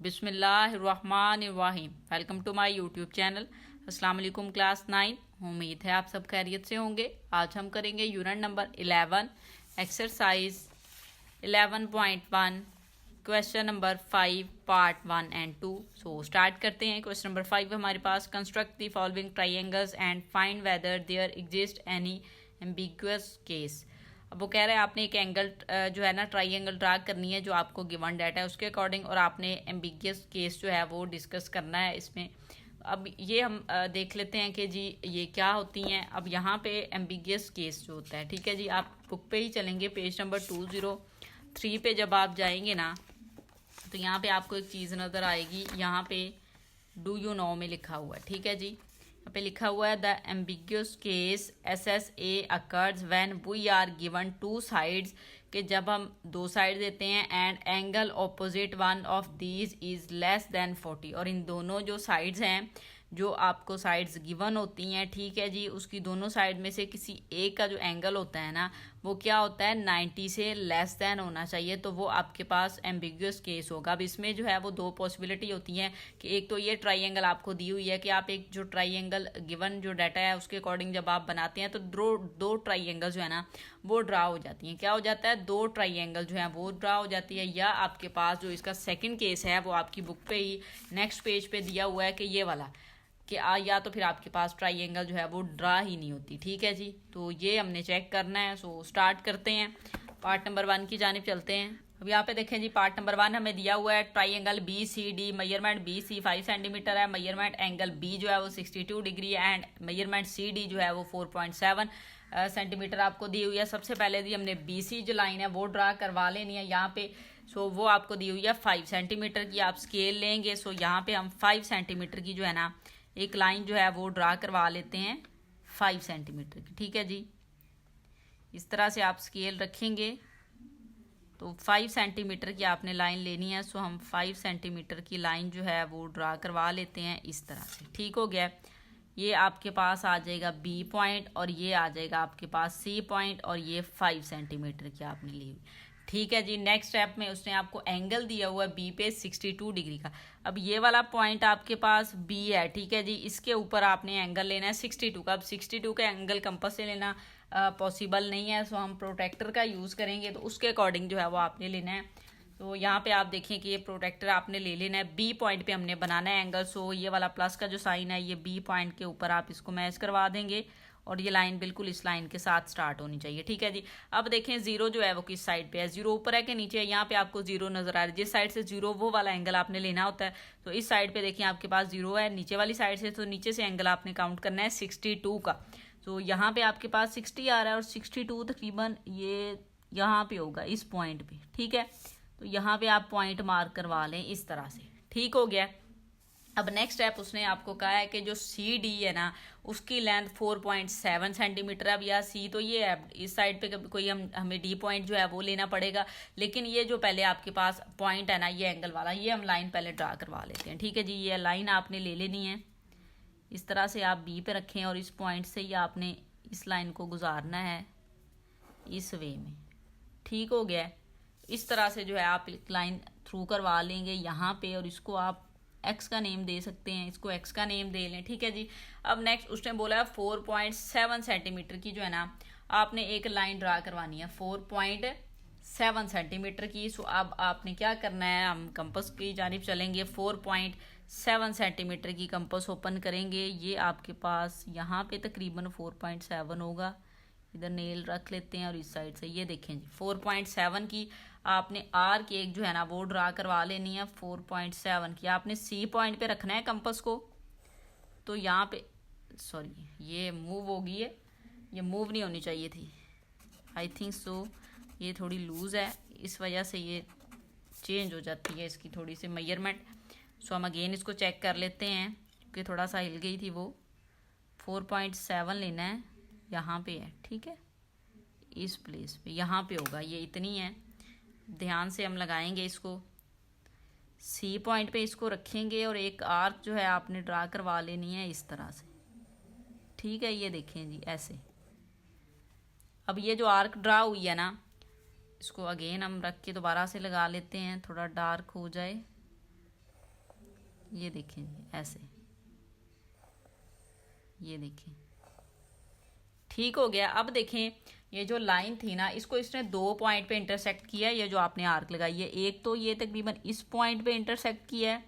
बिस्मिल्लाहिर्रहमानिर्रहीम। Welcome to my YouTube channel. अस्सलाम वालेकुम क्लास 9। उम्मीद है आप सब खैरियत से होंगे। आज हम करेंगे unit number 11 exercise 11.1 question number 5 part 1 and 2। So start करते हैं। क्वेश्चन नंबर 5 हमारे पास, construct the following triangles and find whether there exist any ambiguous case. अब वो कह रहे हैं आपने एक एंगल जो है ना ट्राइंगल ड्रा करनी है जो आपको गिवन डाटा है उसके अकॉर्डिंग, और आपने एम्बिगियस केस जो है वो डिस्कस करना है इसमें। अब ये हम देख लेते हैं कि जी ये क्या होती हैं। अब यहाँ पे एम्बिगियस केस जो होता है, ठीक है जी, आप बुक पे ही चलेंगे, पेज नंबर 203 पे जब आप जाएंगे ना तो यहाँ पे आपको एक चीज़ नज़र आएगी। यहाँ पे डू यू नो में लिखा हुआ है, ठीक है जी। यहाँ पे लिखा हुआ है the ambiguous case SSA occurs when we are given two sides, कि जब हम दो साइड देते हैं and angle opposite one of these is less than 40, और इन दोनों जो साइड्स हैं जो आपको साइड्स गिवन होती हैं, ठीक है जी, उसकी दोनों साइड में से किसी एक का जो एंगल होता है ना वो क्या होता है 90 से लेस देन होना चाहिए, तो वो आपके पास एम्बिगुअस केस होगा। अब इसमें जो है वो दो पॉसिबिलिटी होती हैं कि एक तो ये ट्राइंगल आपको दी हुई है कि आप एक जो ट्राइंगल गिवन जो डाटा है उसके अकॉर्डिंग जब आप बनाते हैं तो दो ट्राइंगल जो है ना वो ड्रा हो जाती हैं। क्या हो जाता है, दो ट्राइंगल जो है वो ड्रा हो जाती है। या आपके पास जो इसका सेकेंड केस है वो आपकी बुक पे ही नेक्स्ट पेज पे दिया हुआ है कि ये वाला कि या तो फिर आपके पास ट्राइंगल जो है वो ड्रा ही नहीं होती, ठीक है जी। तो ये हमने चेक करना है। सो स्टार्ट करते हैं, पार्ट नंबर 1 की जानिब चलते हैं। अब यहाँ पे देखें जी, पार्ट नंबर 1 हमें दिया हुआ है triangle BCD, measurement BC 5 centimetre है, मेजरमेंट एंगल B जो है वो 62 डिग्री है, एंड मेजरमेंट CD जो है वो 4.7 सेंटीमीटर आपको दी हुई है। सबसे पहले दी हमने BC जो लाइन है वो ड्रा करवा लेनी है यहाँ पे। सो वो आपको दी हुई है 5 सेंटीमीटर की, आप स्केल लेंगे। सो यहाँ पे हम 5 सेंटीमीटर की जो है ना एक लाइन जो है वो ड्रा करवा लेते हैं 5 सेंटीमीटर की, ठीक है जी। इस तरह से आप स्केल रखेंगे तो 5 सेंटीमीटर की आपने लाइन लेनी है। सो हम 5 सेंटीमीटर की लाइन जो है वो ड्रा करवा लेते हैं इस तरह से, ठीक हो गया। ये आपके पास आ जाएगा B पॉइंट और ये आ जाएगा आपके पास C पॉइंट, और ये 5 सेंटीमीटर की आपने ली हुई, ठीक है जी। नेक्स्ट स्टेप में उसने आपको एंगल दिया हुआ है B पे 62 डिग्री का। अब ये वाला पॉइंट आपके पास B है, ठीक है जी, इसके ऊपर आपने एंगल लेना है 62 का। अब 62 का एंगल कंपास से लेना पॉसिबल नहीं है, सो हम प्रोटेक्टर का यूज़ करेंगे, तो उसके अकॉर्डिंग जो है वो आपने लेना है। तो यहाँ पे आप देखें कि ये प्रोटेक्टर आपने ले लेना है, B पॉइंट पे हमने बनाना है एंगल। सो ये वाला प्लस का जो साइन है ये B पॉइंट के ऊपर आप इसको मैच करवा देंगे, और ये लाइन बिल्कुल इस लाइन के साथ स्टार्ट होनी चाहिए, ठीक है जी। अब देखें जीरो जो है वो किस साइड पे है, जीरो ऊपर है कि नीचे है। यहाँ पे आपको जीरो नजर आ रहा है, जिस साइड से जीरो वो वाला एंगल आपने लेना होता है। तो इस साइड पे देखिए आपके पास जीरो है, नीचे वाली साइड से तो नीचे से एंगल आपने काउंट करना है 62 का। तो यहाँ पे आपके पास 60 आ रहा है और 62 तकरीबन ये यहाँ पे होगा इस पॉइंट पे, ठीक है। तो यहाँ पे आप पॉइंट मार्क करवा लें इस तरह से, ठीक हो गया। अब नेक्स्ट स्टेप उसने आपको कहा है कि जो CD है ना उसकी लेंथ 4.7 सेंटीमीटर है। अब या C तो ये है, इस साइड पे कोई हमें D पॉइंट जो है वो लेना पड़ेगा, लेकिन ये जो पहले आपके पास पॉइंट है ना ये एंगल वाला, ये हम लाइन पहले ड्रा करवा लेते हैं, ठीक है जी। ये लाइन आपने ले लेनी है इस तरह से, आप B पे रखें और इस पॉइंट से ही आपने इस लाइन को गुजारना है इस वे में, ठीक हो गया। इस तरह से जो है आप लाइन थ्रू करवा लेंगे यहाँ पे, और इसको आप X का नेम दे सकते हैं, इसको X का नेम दे लें, ठीक है जी। अब नेक्स्ट उसने बोला है 4.7 सेंटीमीटर की जो है ना आपने एक लाइन ड्रा करवानी है 4.7 सेंटीमीटर की। सो अब आपने क्या करना है, हम कंपास की जानिब चलेंगे, 4.7 सेंटीमीटर की कंपास ओपन करेंगे। ये आपके पास यहाँ पे तकरीबन 4.7 होगा, इधर नेल रख लेते हैं और इस साइड से ये देखें जी 4.7 की आपने आर्क एक जो है ना वो ड्रा करवा लेनी है 4.7 की। आपने C पॉइंट पे रखना है कंपास को। तो यहाँ पे सॉरी ये मूव हो गई है, ये मूव नहीं होनी चाहिए थी, आई थिंक सो ये थोड़ी लूज़ है, इस वजह से ये चेंज हो जाती है इसकी थोड़ी सी मेजरमेंट। सो हम अगेन इसको चेक कर लेते हैं क्योंकि थोड़ा सा हिल गई थी वो। 4.7 लेना है, यहाँ पे है, ठीक है, इस प्लेस पे यहाँ पे होगा, ये इतनी है, ध्यान से हम लगाएंगे इसको। C पॉइंट पे इसको रखेंगे और एक आर्क जो है आपने ड्रा करवा लेनी है इस तरह से, ठीक है। ये देखें जी ऐसे। अब ये जो आर्क ड्रा हुई है ना इसको अगेन हम रख के दोबारा से लगा लेते हैं, थोड़ा डार्क हो जाए ये देखें जी ऐसे, ये देखें ठीक हो गया। अब देखें ये जो लाइन थी ना, इसको इसने 2 पॉइंट पे इंटरसेक्ट किया है। ये जो आपने आर्क लगाई है, एक तो ये तकरीबन इस पॉइंट पे इंटरसेक्ट किया है,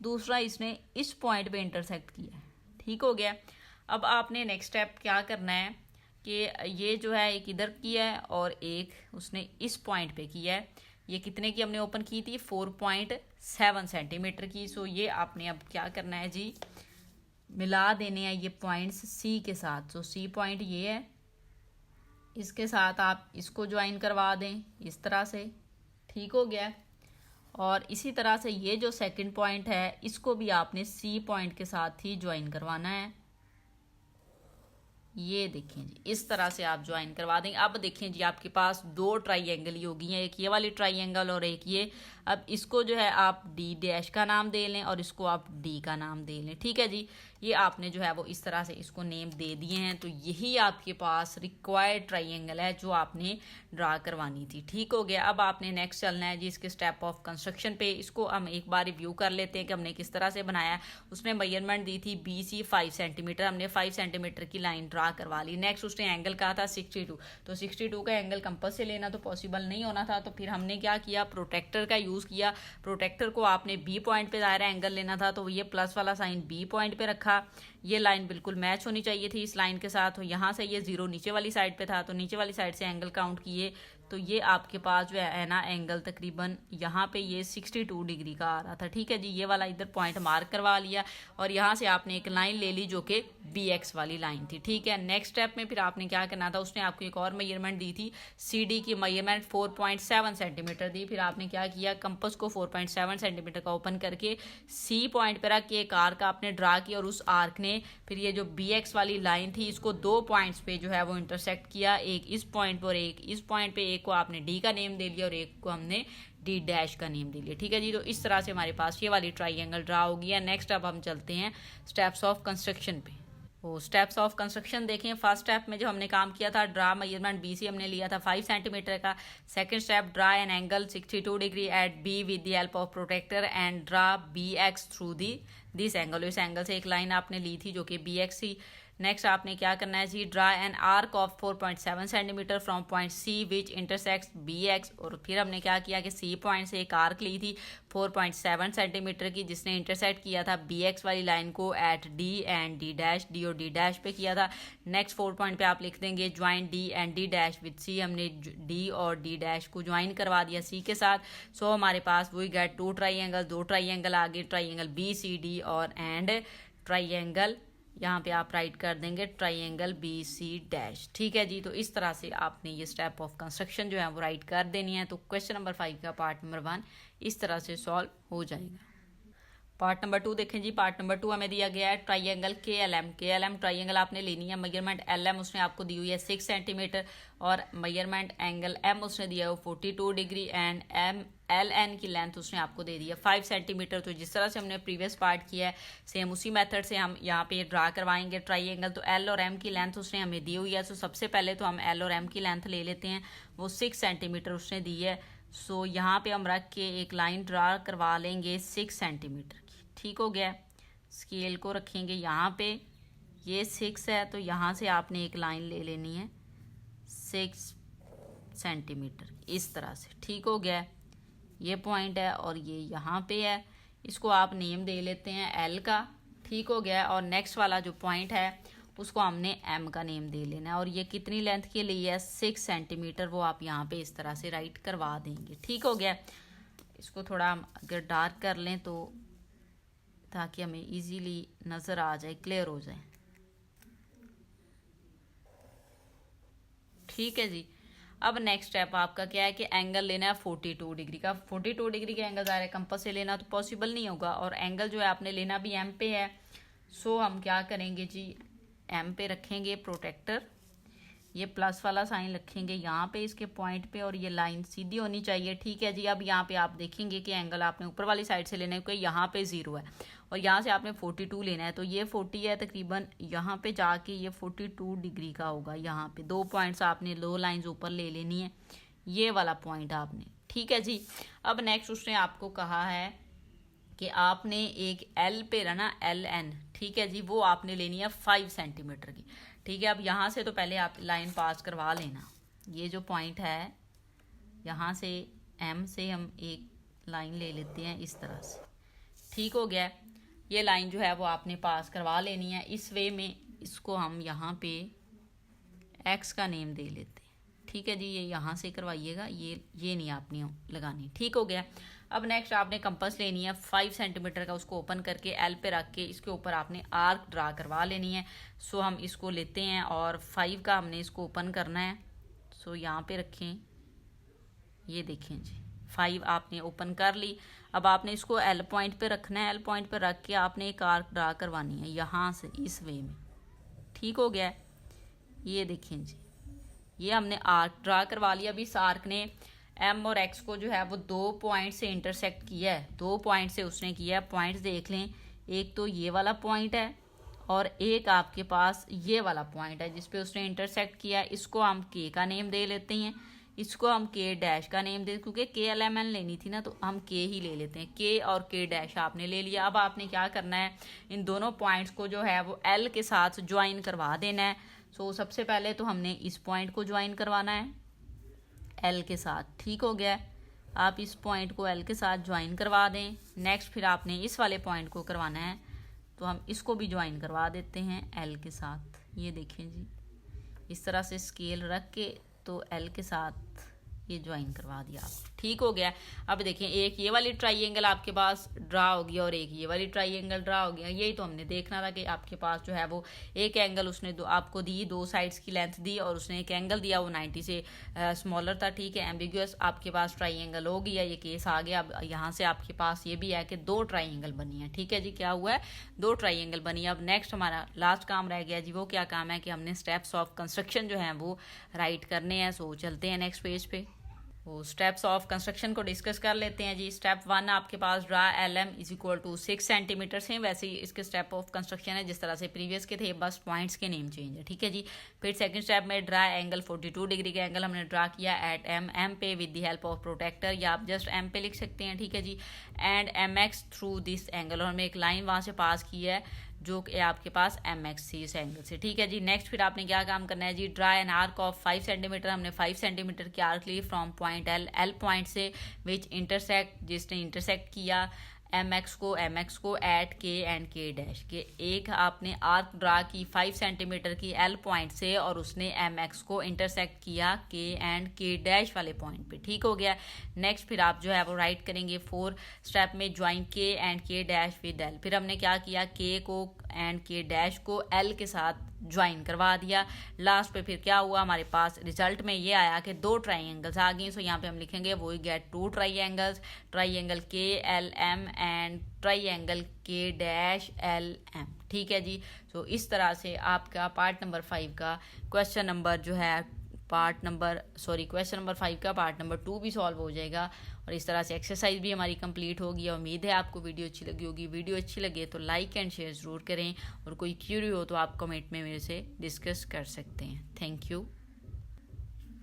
दूसरा इसने इस पॉइंट पे इंटरसेक्ट किया है। ठीक हो गया। अब आपने नेक्स्ट स्टेप क्या करना है कि ये जो है एक इधर किया है और एक उसने इस पॉइंट पे किया है। ये कितने की हमने ओपन की थी? 4.7 सेंटीमीटर की। सो ये आपने अब क्या करना है जी, मिला देने हैं ये पॉइंट्स सी के साथ। सो सी पॉइंट ये है, इसके साथ आप इसको ज्वाइन करवा दें इस तरह से। ठीक हो गया। और इसी तरह से ये जो सेकंड पॉइंट है, इसको भी आपने सी पॉइंट के साथ ही ज्वाइन करवाना है। ये देखें जी, इस तरह से आप ज्वाइन करवा देंगे। अब देखें जी, आपके पास 2 ट्राइंगल ही होगी हैं, एक ये वाली ट्राइंगल और एक ये। अब इसको जो है आप डी डैश का नाम दे लें और इसको आप डी का नाम दे लें। ठीक है जी, ये आपने जो है वो इस तरह से इसको नेम दे दिए हैं। तो यही आपके पास रिक्वायर्ड ट्राइंगल है जो आपने ड्रा करवानी थी। ठीक हो गया। अब आपने नेक्स्ट चलना है जी इसके स्टेप ऑफ कंस्ट्रक्शन पे। इसको हम एक बार रिव्यू कर लेते हैं कि हमने किस तरह से बनाया। उसने मेजरमेंट दी थी BC 5 सेंटीमीटर, हमने 5 सेंटीमीटर की लाइन ड्रा करवा ली। नेक्स्ट उसने एंगल कहा था 62, तो 62 का एंगल कंपास से लेना तो पॉसिबल नहीं होना था। तो फिर हमने क्या किया, प्रोटेक्टर का यूज़ किया। प्रोटेक्टर को आपने B पॉइंट पे दायरा एंगल लेना था, तो ये प्लस वाला साइन B पॉइंट पे रखा। ये लाइन बिल्कुल मैच होनी चाहिए थी इस लाइन के साथ। तो यहाँ से ये 0 नीचे वाली साइड पे था, तो नीचे वाली साइड से एंगल काउंट किए। तो ये आपके पास जो है ना एंगल तकरीबन यहाँ पे ये 62 डिग्री का आ रहा था। ठीक है जी, ये वाला इधर पॉइंट मार्क करवा लिया और यहाँ से आपने एक लाइन ले ली जो कि BX वाली लाइन थी। ठीक है। नेक्स्ट स्टेप में फिर आपने क्या करना था, उसने आपको एक और मेजरमेंट दी थी। CD की मेजरमेंट 4.7 सेंटीमीटर दी। फिर आपने क्या किया, कंपास को 4.7 सेंटीमीटर का ओपन करके C पॉइंट पर रख के एक आर्क आपने ड्रा किया और उस आर्क ने फिर ये जो BX वाली लाइन थी इसको 2 पॉइंट्स पे जो है वो इंटरसेक्ट किया, एक इस पॉइंट पर एक इस पॉइंट पे। एक को आपने D का नेम दे लिया और एक को हमने D डैश का नेम दे लिया। ठीक है जी, तो इस तरह से हमारे पास ये वाली ट्राइंगल ड्रा होगी है। नेक्स्ट अब हम चलते हैं स्टेप्स ऑफ कंस्ट्रक्शन पे। वो स्टेप्स ऑफ कंस्ट्रक्शन देखें। फर्स्ट स्टेप में जो हमने काम किया था, ड्रा मेजरमेंट BC हमने लिया था 5 सेंटीमीटर का। Second step, draw an angle 62 degree at B with the help of protractor and draw BX through this angle. इस एंगल से एक लाइन आपने ली थी जो कि BX थी। नेक्स्ट आपने क्या करना है जी, draw an arc of 4.7 centimetre from point C which intersects BX। और फिर हमने क्या किया कि C पॉइंट से एक आर्क ली थी 4.7 सेंटीमीटर की, जिसने इंटरसेक्ट किया था BX वाली लाइन को at D and D dash. D और D डैश पे किया था। नेक्स्ट 4 पॉइंट पे आप लिख देंगे join D and D dash with C। हमने D और D डैश को ज्वाइन करवा दिया C के साथ। सो हमारे पास वही गेट 2 ट्राइंगल, 2 ट्राइंगल आगे, ट्राइंगल BCD और एंड ट्राइंगल यहाँ पे आप राइट कर देंगे ट्राइंगल BC डैश। ठीक है जी, तो इस तरह से आपने ये स्टेप ऑफ कंस्ट्रक्शन जो है वो राइट कर देनी है। तो क्वेश्चन नंबर 5 का पार्ट नंबर 1 इस तरह से सॉल्व हो जाएगा। पार्ट नंबर 2 देखें जी। पार्ट नंबर 2 हमें दिया गया है ट्राइंगल KLM ट्राइंगल आपने लेनी है। मेजरमेंट LM उसने आपको दी हुई है 6 सेंटीमीटर और मेजरमेंट एंगल M उसने दिया है 42 डिग्री एंड LN की लेंथ उसने आपको दे दी है 5 सेंटीमीटर। तो जिस तरह से हमने प्रीवियस पार्ट किया है सेम उसी मेथड से हम यहाँ पे ड्रा करवाएंगे ट्राइंगल। तो L और M की लेंथ उसने हमें दी हुई है। तो सबसे पहले तो हम L और M की लेंथ ले लेते हैं, वो 6 सेंटीमीटर उसने दी है। सो यहाँ पे हम रख के एक लाइन ड्रा करवा लेंगे 6 सेंटीमीटर की। ठीक हो गया। स्केल को रखेंगे यहाँ पे, ये 6 है तो यहाँ से आपने एक लाइन ले लेनी है 6 सेंटीमीटर इस तरह से। ठीक हो गया। ये पॉइंट है और ये यहाँ पे है, इसको आप नेम दे लेते हैं L का। ठीक हो गया। और नेक्स्ट वाला जो पॉइंट है उसको हमने M का नेम दे लेना है और ये कितनी लेंथ के लिए है 6 सेंटीमीटर, वो आप यहाँ पे इस तरह से राइट करवा देंगे। ठीक हो गया। इसको थोड़ा अगर डार्क कर लें तो ताकि हमें इजीली नज़र आ जाए, क्लियर हो जाए। ठीक है जी। अब नेक्स्ट स्टेप आपका क्या है कि एंगल लेना है 42 डिग्री का। 42 डिग्री का एंगल ज़ाहिर है कंपास से लेना तो पॉसिबल नहीं होगा और एंगल जो है आपने लेना भी M पे है। सो हम क्या करेंगे जी, M पे रखेंगे प्रोटेक्टर, ये प्लस वाला साइन रखेंगे यहाँ पे इसके पॉइंट पे और ये लाइन सीधी होनी चाहिए। ठीक है जी। अब यहाँ पे आप देखेंगे कि एंगल आपने ऊपर वाली साइड से लेना है क्योंकि यहाँ पे 0 है और यहाँ से आपने 42 लेना है। तो ये 40 है तकरीबन, यहाँ पे जाके ये 42 डिग्री का होगा। यहाँ पे 2 पॉइंट्स आपने लो लाइंस ऊपर ले लेनी है, ये वाला पॉइंट आपने। ठीक है जी। अब नेक्स्ट उसने आपको कहा है कि आपने एक एल पे रहना एल एन, ठीक है जी, वो आपने लेनी है 5 सेंटीमीटर की, ठीक है। अब यहाँ से तो पहले आप लाइन पास करवा लेना, ये जो पॉइंट है यहाँ से एम से हम एक लाइन ले लेते हैं इस तरह से, ठीक हो गया। ये लाइन जो है वो आपने पास करवा लेनी है इस वे में, इसको हम यहाँ पे एक्स का नेम दे लेते हैं, ठीक है जी। ये यहाँ से करवाइएगा, ये नहीं आपने लगानी, ठीक हो गया। अब नेक्स्ट आपने कंपास लेनी है 5 सेंटीमीटर का, उसको ओपन करके एल पे रख के इसके ऊपर आपने आर्क ड्रा करवा लेनी है। सो हम इसको लेते हैं और 5 का हमने इसको ओपन करना है। सो यहाँ पे रखें, ये देखें जी 5 आपने ओपन कर ली। अब आपने इसको एल पॉइंट पे रखना है, एल पॉइंट पे रख के आपने एक आर्क ड्रा करवानी है यहाँ से इस वे में, ठीक हो गया। ये देखें जी, ये हमने आर्क ड्रा करवा लिया। अभी इस आर्क ने एम और एक्स को जो है वो 2 पॉइंट से इंटरसेक्ट किया है, 2 पॉइंट से उसने किया है। पॉइंट्स देख लें, एक तो ये वाला पॉइंट है और एक आपके पास ये वाला पॉइंट है जिसपे उसने इंटरसेक्ट किया है। इसको हम के का नेम दे लेते हैं, इसको हम के डैश का नेम दे, क्योंकि के एल एम एन लेनी थी ना तो हम के ही ले लेते हैं। के और के डैश आपने ले लिया। अब आपने क्या करना है, इन दोनों पॉइंट्स को जो है वो एल के साथ ज्वाइन करवा देना है। सो सबसे पहले तो हमने इस पॉइंट को ज्वाइन करवाना है एल के साथ, ठीक हो गया। आप इस पॉइंट को एल के साथ ज्वाइन करवा दें। नेक्स्ट फिर आपने इस वाले पॉइंट को करवाना है, तो हम इसको भी ज्वाइन करवा देते हैं एल के साथ। ये देखें जी, इस तरह से स्केल रख के तो एल के साथ ये ज्वाइन करवा दिया आप, ठीक हो गया। अब देखें, एक ये वाली ट्राइंगल आपके पास ड्रा होगी और एक ये वाली ट्राइंगल ड्रा हो गया। यही तो हमने देखना था कि आपके पास जो है वो एक एंगल उसने आपको दी, 2 साइड्स की लेंथ दी और उसने एक एंगल दिया वो 90 से स्मॉलर था, ठीक है। एम्बिगुअस आपके पास ट्राइंगल हो गया, ये केस आ गया। अब यहाँ से आपके पास ये भी है कि 2 ट्राइंगल बनी है, ठीक है जी। क्या हुआ है, 2 ट्राइंगल बनी है। अब नेक्स्ट हमारा लास्ट काम रह गया जी, वो क्या काम है कि हमने स्टेप्स ऑफ कंस्ट्रक्शन जो है वो राइट करने हैं। सो चलते हैं नेक्स्ट पेज पे, वो स्टेप्स ऑफ कंस्ट्रक्शन को डिस्कस कर लेते हैं जी। स्टेप 1 आपके पास draw L M is equal to 6 centimetre से, वैसे ही इसके स्टेप ऑफ कंस्ट्रक्शन है जिस तरह से प्रीवियस के थे, बस पॉइंट्स के नेम चेंज है, ठीक है जी। फिर सेकंड स्टेप में ड्रा एंगल 42 डिग्री का एंगल हमने ड्रा किया एट एम पे with the help of protractor, या आप जस्ट एम पे लिख सकते हैं, ठीक है जी। And M X through this angle, और हमने एक लाइन वहाँ से पास की है जो कि आपके पास एम एक्स सी इस एंगल से, ठीक है जी। नेक्स्ट फिर आपने क्या काम करना है जी, draw an arc of 5 centimetre, हमने 5 सेंटीमीटर की आर्क ली from point L, L point से विच इंटरसेक्ट, जिसने इंटरसेक्ट किया एम एक्स को at K and K dash K. एक आपने आर्क ड्रा की 5 सेंटीमीटर की एल पॉइंट से और उसने एम एक्स को इंटरसेक्ट किया के एंड के डैश वाले पॉइंट पे, ठीक हो गया। नेक्स्ट फिर आप जो है वो राइट करेंगे 4 स्टेप में ज्वाइन के and K dash with L. फिर हमने क्या किया, के को एंड के डैश को एल के साथ ज्वाइन करवा दिया। लास्ट पे फिर क्या हुआ, हमारे पास रिजल्ट में ये आया कि 2 ट्राइंगल्स आ गई। सो यहाँ पे हम लिखेंगे वो गेट 2 ट्राइंगल्स, ट्राइंगल के एल एम एंड ट्राइंगल के डैश एल एम, ठीक है जी। सो इस तरह से आपका पार्ट नंबर 5 का क्वेश्चन नंबर जो है क्वेश्चन नंबर 5 का पार्ट नंबर 2 भी सॉल्व हो जाएगा और इस तरह से एक्सरसाइज भी हमारी कंप्लीट होगी। और उम्मीद है आपको वीडियो अच्छी लगी होगी। वीडियो अच्छी लगे तो लाइक एंड शेयर ज़रूर करें और कोई क्यूरी हो तो आप कमेंट में मेरे से डिस्कस कर सकते हैं। Thank you.